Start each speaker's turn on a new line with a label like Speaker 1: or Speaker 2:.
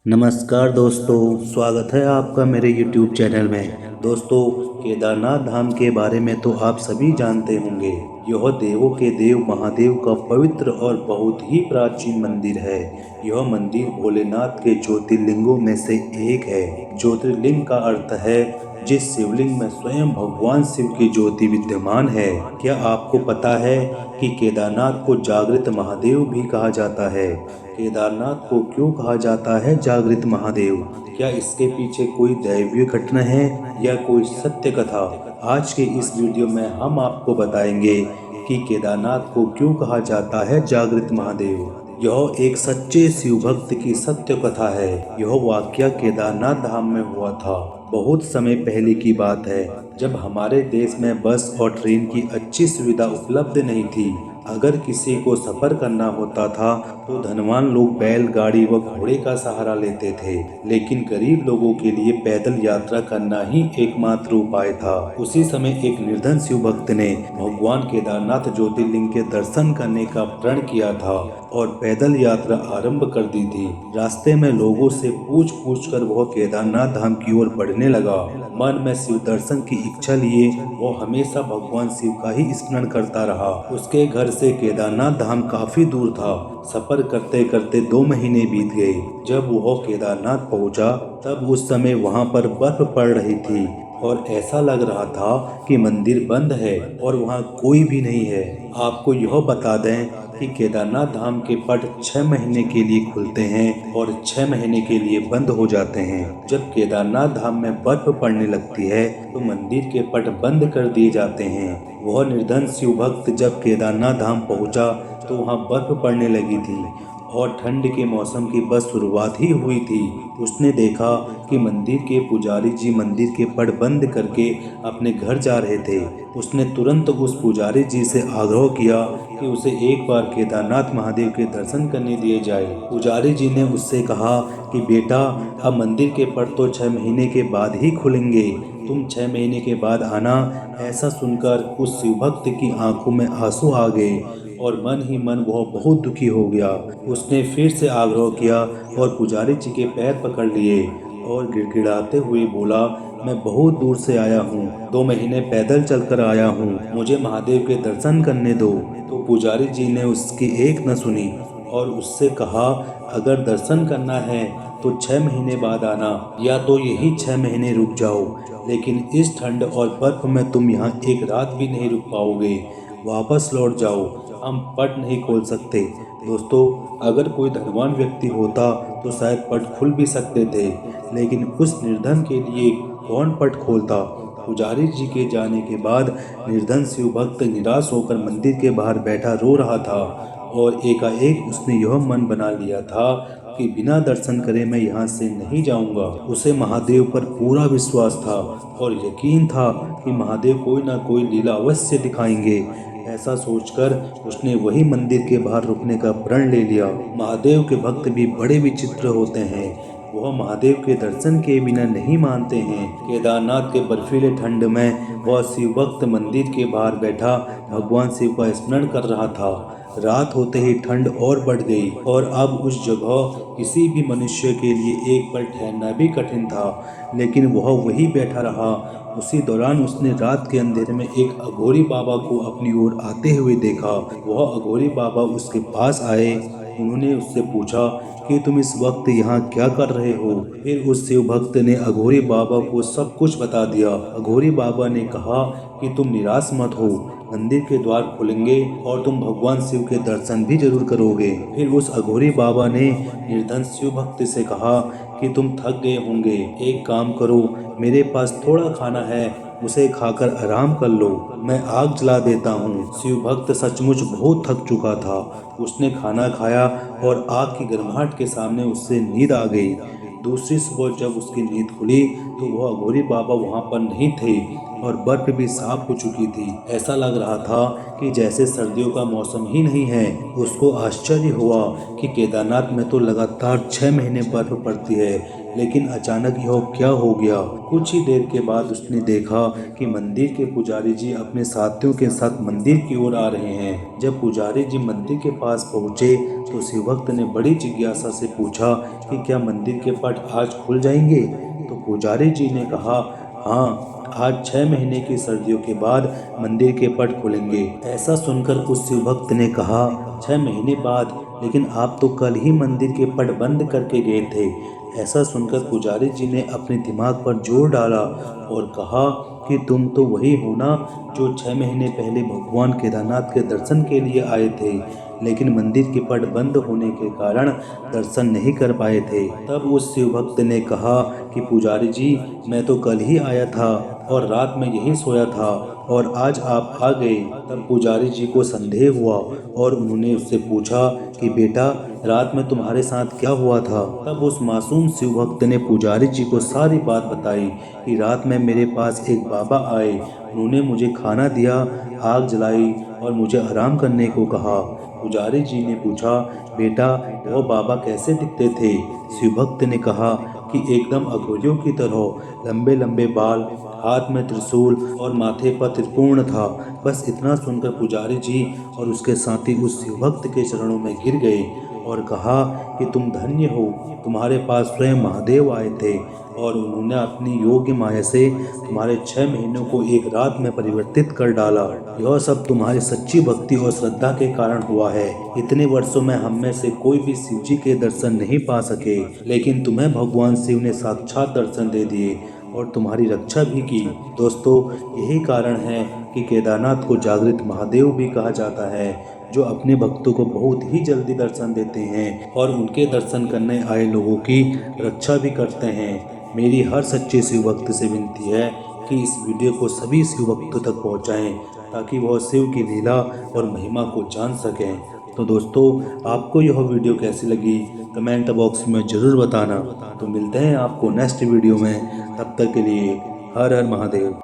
Speaker 1: नमस्कार दोस्तों, स्वागत है आपका मेरे YouTube चैनल में। दोस्तों, केदारनाथ धाम के बारे में तो आप सभी जानते होंगे। यह देवों के देव महादेव का पवित्र और बहुत ही प्राचीन मंदिर है। यह मंदिर भोलेनाथ के ज्योतिर्लिंगों में से एक है। ज्योतिर्लिंग का अर्थ है जिस शिवलिंग में स्वयं भगवान शिव की ज्योति विद्यमान है। क्या आपको पता है कि केदारनाथ को जागृत महादेव भी कहा जाता है? केदारनाथ को क्यों कहा जाता है जागृत महादेव? क्या इसके पीछे कोई दैवीय घटना है या कोई सत्य कथा? आज के इस वीडियो में हम आपको बताएंगे कि केदारनाथ को क्यों कहा जाता है जागृत महादेव। यह एक सच्चे शिव भक्त की सत्य कथा है। यह वाकया केदारनाथ धाम में हुआ था। बहुत समय पहले की बात है, जब हमारे देश में बस और ट्रेन की अच्छी सुविधा उपलब्ध नहीं थी। अगर किसी को सफर करना होता था तो धनवान लोग बैलगाड़ी व घोड़े का सहारा लेते थे, लेकिन गरीब लोगों के लिए पैदल यात्रा करना ही एकमात्र उपाय था। उसी समय एक निर्धन शिव भक्त ने भगवान केदारनाथ ज्योतिर्लिंग के दर्शन करने का प्रण किया था और पैदल यात्रा आरंभ कर दी थी। रास्ते में लोगों से पूछ पूछ कर वह केदारनाथ धाम की ओर बढ़ने लगा। मन में शिव दर्शन की इच्छा लिए वो हमेशा भगवान शिव का ही स्मरण करता रहा। उसके घर से केदारनाथ धाम काफी दूर था। सफर करते करते 2 महीने बीत गए। जब वो केदारनाथ पहुंचा तब उस समय वहां पर बर्फ पड़ रही थी और ऐसा लग रहा था कि मंदिर बंद है और वहां कोई भी नहीं है। आपको यह बता दें कि केदारनाथ धाम के पट 6 महीने के लिए खुलते हैं और 6 महीने के लिए बंद हो जाते हैं। जब केदारनाथ धाम में बर्फ पड़ने लगती है तो मंदिर के पट बंद कर दिए जाते हैं। वह निर्धन शिव भक्त जब केदारनाथ धाम पहुंचा तो वहां बर्फ पड़ने लगी थी और ठंड के मौसम की बस शुरुआत ही हुई थी। उसने देखा कि मंदिर के पुजारी जी मंदिर के पट बंद करके अपने घर जा रहे थे। उसने तुरंत उस पुजारी जी से आग्रह किया कि उसे एक बार केदारनाथ महादेव के दर्शन करने दिए जाए। पुजारी जी ने उससे कहा कि बेटा, अब मंदिर के पट तो 6 महीने के बाद ही खुलेंगे, तुम 6 महीने के बाद आना। ऐसा सुनकर उस शिव भक्त की आंखों में आंसू आ गए और मन ही मन वह बहुत दुखी हो गया। उसने फिर से आग्रह किया और पुजारी जी के पैर पकड़ लिए और गिड़गिड़ाते हुए बोला, मैं बहुत दूर से आया हूँ, 2 महीने पैदल चलकर आया हूँ, मुझे महादेव के दर्शन करने दो। तो पुजारी जी ने उसकी एक न सुनी और उससे कहा, अगर दर्शन करना है तो 6 महीने बाद आना, या तो यही 6 महीने रुक जाओ, लेकिन इस ठंड और बर्फ में तुम यहाँ एक रात भी नहीं रुक पाओगे। वापस लौट जाओ, हम पट नहीं खोल सकते। दोस्तों, अगर कोई धनवान व्यक्ति होता तो शायद पट खुल भी सकते थे, लेकिन उस निर्धन के लिए कौन पट खोलता? पुजारी जी के जाने के बाद निर्धन शिव भक्त निराश होकर मंदिर के बाहर बैठा रो रहा था और एकाएक उसने यह मन बना लिया था कि बिना दर्शन करे मैं यहाँ से नहीं जाऊंगा। उसे महादेव पर पूरा विश्वास था और यकीन था कि महादेव कोई ना कोई लीला अवश्य दिखाएंगे। ऐसा सोचकर उसने वही मंदिर के बाहर रुकने का प्रण ले लिया। महादेव के भक्त भी बड़े विचित्र होते हैं। वह महादेव के दर्शन के बिना नहीं मानते हैं। केदारनाथ के बर्फीले ठंड में वह शिव भक्त मंदिर के बाहर बैठा भगवान शिव का स्मरण कर रहा था। रात होते ही ठंड और बढ़ गई और अब उस जगह किसी भी मनुष्य के लिए एक पल ठहरना भी कठिन था, लेकिन वह वहीं बैठा रहा। उसी दौरान उसने रात के अंधेरे में एक अघोरी बाबा को अपनी ओर आते हुए देखा। वह अघोरी बाबा उसके पास आए। उन्होंने उससे पूछा कि तुम इस वक्त यहाँ क्या कर रहे हो? फिर उस शिव भक्त ने अघोरी बाबा को सब कुछ बता दिया। अघोरी बाबा ने कहा कि तुम निराश मत हो, मंदिर के द्वार खुलेंगे और तुम भगवान शिव के दर्शन भी जरूर करोगे। फिर उस अघोरी बाबा ने निर्धन शिव भक्त से कहा कि तुम थक गए होंगे, एक काम करो, मेरे पास थोड़ा खाना है, उसे खाकर आराम कर लो, मैं आग जला देता हूँ। शिव भक्त सचमुच बहुत थक चुका था। उसने खाना खाया और आग की गर्माहट के सामने उससे नींद आ गई। दूसरी सुबह जब उसकी नींद खुली तो वह अघोरी बाबा वहां पर नहीं थे और बर्फ भी साफ हो चुकी थी। ऐसा लग रहा था कि जैसे सर्दियों का मौसम ही नहीं है। उसको आश्चर्य हुआ कि केदारनाथ में तो लगातार 6 महीने बर्फ पड़ती है, लेकिन अचानक यह क्या हो गया? कुछ ही देर के बाद उसने देखा कि मंदिर के पुजारी जी अपने साथियों के साथ मंदिर की ओर आ रहे हैं। जब पुजारी जी मंदिर के पास पहुंचे तो शिव भक्त ने बड़ी जिज्ञासा से पूछा कि क्या मंदिर के पट आज खुल जाएंगे। तो पुजारी जी ने कहा, हाँ, आज 6 महीने की सर्दियों के बाद मंदिर के पट खुलेंगे। ऐसा सुनकर उस शिव भक्त ने कहा, 6 महीने बाद? लेकिन आप तो कल ही मंदिर के पट बंद करके गए थे। ऐसा सुनकर पुजारी जी ने अपने दिमाग पर जोर डाला और कहा कि तुम तो वही हो ना जो 6 महीने पहले भगवान केदारनाथ के दर्शन के लिए आए थे, लेकिन मंदिर के पट बंद होने के कारण दर्शन नहीं कर पाए थे। तब उस शिव भक्त ने कहा कि पुजारी जी, मैं तो कल ही आया था और रात में यही सोया था और आज आप आ गए। तब पुजारी जी को संदेह हुआ और उन्होंने उससे पूछा कि बेटा, रात में तुम्हारे साथ क्या हुआ था। तब उस मासूम शिव भक्त ने पुजारी जी को सारी बात बताई कि रात में मेरे पास एक बाबा आए, उन्होंने मुझे खाना दिया, आग जलाई और मुझे आराम करने को कहा। पुजारी जी ने पूछा, बेटा, वो बाबा कैसे दिखते थे। शिव भक्त ने कहा कि एकदम अघोरियों की तरह, लंबे लंबे बाल, हाथ में त्रिशूल और माथे पर त्रिपुर्ण था। बस इतना सुनकर पुजारी जी और उसके साथी उस शिव भक्त के चरणों में गिर गए और कहा कि तुम धन्य हो, तुम्हारे पास स्वयं महादेव आए थे और उन्होंने अपनी योग्य माया से तुम्हारे 6 महीनों को एक रात में परिवर्तित कर डाला। यह सब तुम्हारी सच्ची भक्ति और श्रद्धा के कारण हुआ है। इतने वर्षों में हम में से कोई भी शिव जी के दर्शन नहीं पा सके, लेकिन तुम्हें भगवान शिव ने साक्षात दर्शन दे दिए और तुम्हारी रक्षा भी की। दोस्तों, यही कारण है कि केदारनाथ को जागृत महादेव भी कहा जाता है, जो अपने भक्तों को बहुत ही जल्दी दर्शन देते हैं और उनके दर्शन करने आए लोगों की रक्षा भी करते हैं। मेरी हर सच्चे शिव भक्त से विनती है कि इस वीडियो को सभी शिव भक्तों तक पहुंचाएं, ताकि वह शिव की लीला और महिमा को जान सकें। तो दोस्तों, आपको यह वीडियो कैसी लगी कमेंट बॉक्स में ज़रूर बताना। तो मिलते हैं आपको नेक्स्ट वीडियो में, तब तक के लिए हर हर महादेव।